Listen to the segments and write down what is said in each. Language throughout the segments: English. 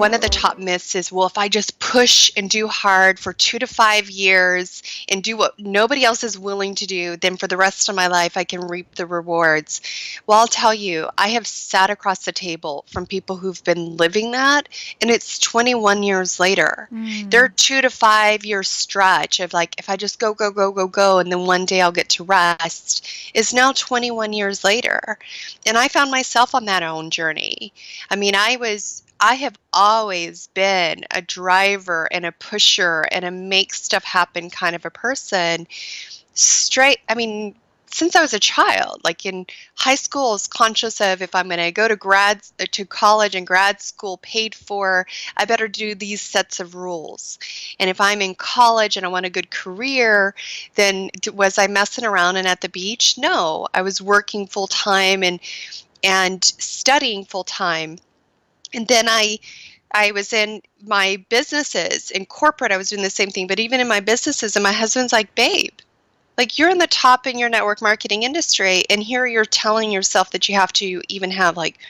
one of the top myths is, well, if I just push and do hard for 2 to 5 years and do what nobody else is willing to do, then for the rest of my life, I can reap the rewards. Well, I'll tell you, I have sat across the table from people who've been living that, and it's 21 years later. Their 2 to 5 year stretch of like, if I just go, go, go, go, go, and then one day I'll get to rest is now 21 years later. And I found myself on that own journey. I mean, I have always been a driver and a pusher and a make stuff happen kind of a person. Since I was a child, like in high school, I was conscious of if I'm going to go to college and grad school paid for, I better do these sets of rules. And if I'm in college and I want a good career, then was I messing around and at the beach? No, I was working full time and studying full time. And then I was in my businesses in corporate. I was doing the same thing, but even in my businesses, and my husband's like, babe, like you're in the top in your network marketing industry, and here you're telling yourself that you have to even have like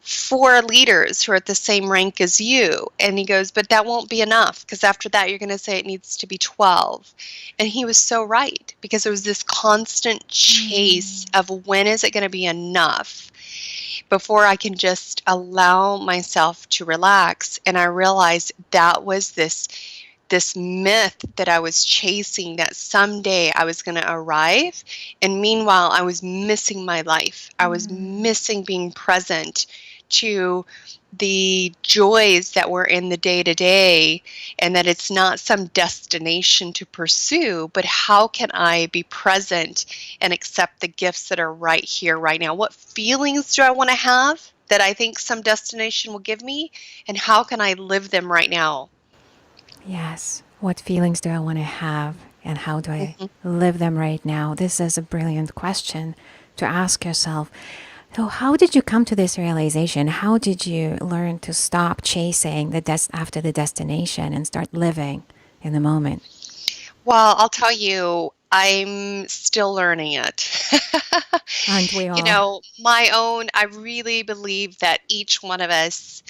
4 leaders who are at the same rank as you. And he goes, but that won't be enough, because after that, you're going to say it needs to be 12. And he was so right, because it was this constant chase of when is it going to be enough before I can just allow myself to relax. And I realized that was this myth that I was chasing, that someday I was going to arrive. And meanwhile, I was missing my life. I was missing being present to the joys that were in the day-to-day, and that it's not some destination to pursue, but how can I be present and accept the gifts that are right here, right now? What feelings do I want to have that I think some destination will give me, and how can I live them right now? Yes. What feelings do I want to have, and how do I live them right now? This is a brilliant question to ask yourself. So how did you come to this realization? How did you learn to stop chasing after the destination and start living in the moment? Well, I'll tell you, I'm still learning it. Aren't we all? I really believe that each one of us,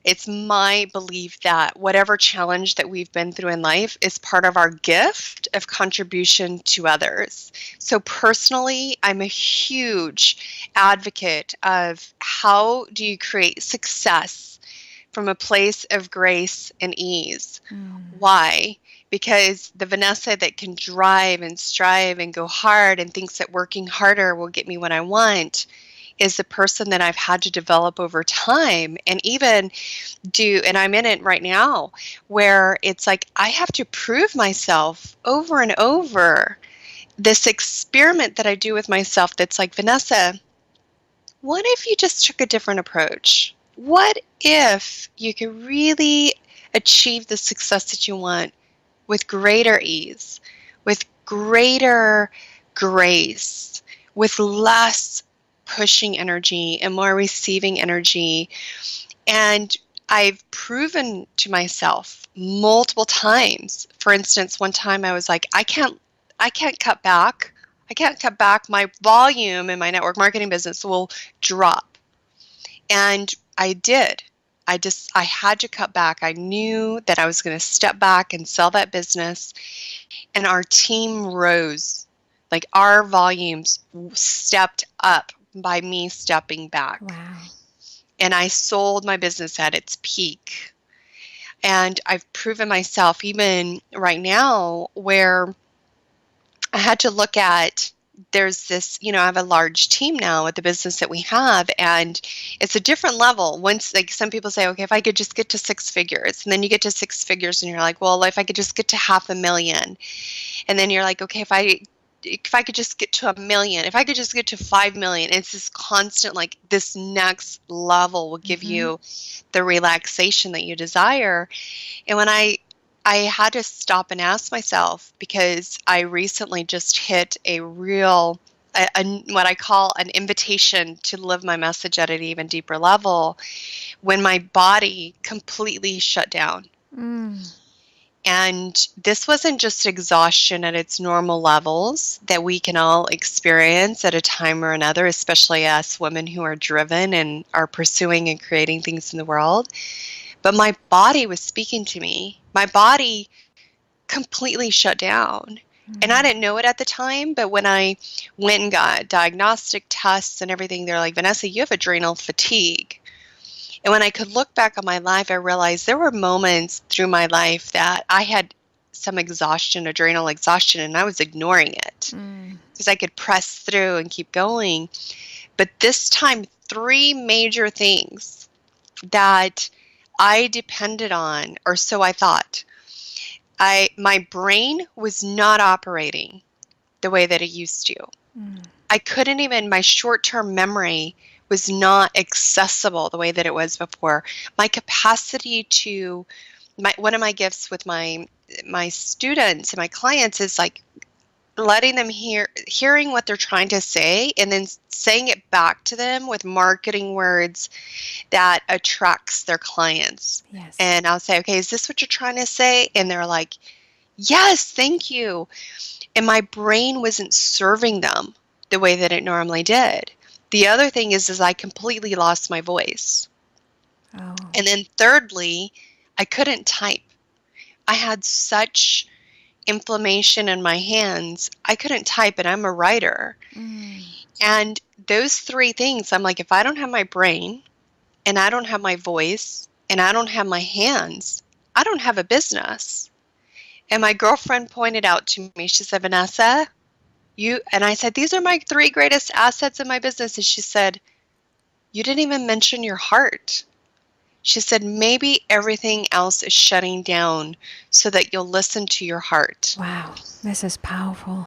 it's my belief that whatever challenge that we've been through in life is part of our gift of contribution to others. So personally, I'm a huge advocate of how do you create success from a place of grace and ease. Why? Because the Vanessa that can drive and strive and go hard and thinks that working harder will get me what I want is the person that I've had to develop over time, and even and I'm in it right now, where it's like I have to prove myself over and over. This experiment that I do with myself that's like, Vanessa, what if you just took a different approach? What if you could really achieve the success that you want with greater ease, with greater grace, with less pushing energy and more receiving energy? And I've proven to myself multiple times. For instance, one time I was like, I can't cut back. I can't cut back. My volume in my network marketing business will drop. And I did. I had to cut back. I knew that I was going to step back and sell that business. And our team rose. Like our volumes stepped up by me stepping back. Wow. And I sold my business at its peak. And I've proven myself even right now where I had to look at, there's this, I have a large team now with the business that we have, and it's a different level. Once, like some people say, okay, if I could just get to 6 figures, and then you get to 6 figures and you're like, well, if I could just get to $500,000, and then you're like, okay, if I could just get to $1 million, if I could just get to 5 million, it's this constant, like this next level will give you the relaxation that you desire. And when I had to stop and ask myself, because I recently just hit a real, what I call an invitation to live my message at an even deeper level, when my body completely shut down. And this wasn't just exhaustion at its normal levels that we can all experience at a time or another, especially us women who are driven and are pursuing and creating things in the world. but my body was speaking to me. My body completely shut down. And I didn't know it at the time, but when I went and got diagnostic tests and everything, they're like, Vanessa, you have adrenal fatigue. And when I could look back on my life, I realized there were moments through my life that I had some exhaustion, adrenal exhaustion, and I was ignoring it because I could press through and keep going. But this time, 3 major things that I depended on, or so I thought. My brain was not operating the way that it used to. I couldn't even, my short-term memory was not accessible the way that it was before. My capacity to, one of my gifts with my students and my clients is like letting them hearing what they're trying to say and then saying it back to them with marketing words that attracts their clients. Yes. And I'll say, okay, is this what you're trying to say? And they're like, yes, thank you. And my brain wasn't serving them the way that it normally did. The other thing is I completely lost my voice. Oh. And then thirdly, I couldn't type. I had such inflammation in my hands. I couldn't type, and I'm a writer. And those 3 things, I'm like, if I don't have my brain and I don't have my voice and I don't have my hands, I don't have a business. And my girlfriend pointed out to me, she said, Vanessa, and I said, these are my 3 greatest assets in my business. And she said, you didn't even mention your heart. She said, maybe everything else is shutting down so that you'll listen to your heart. Wow, this is powerful.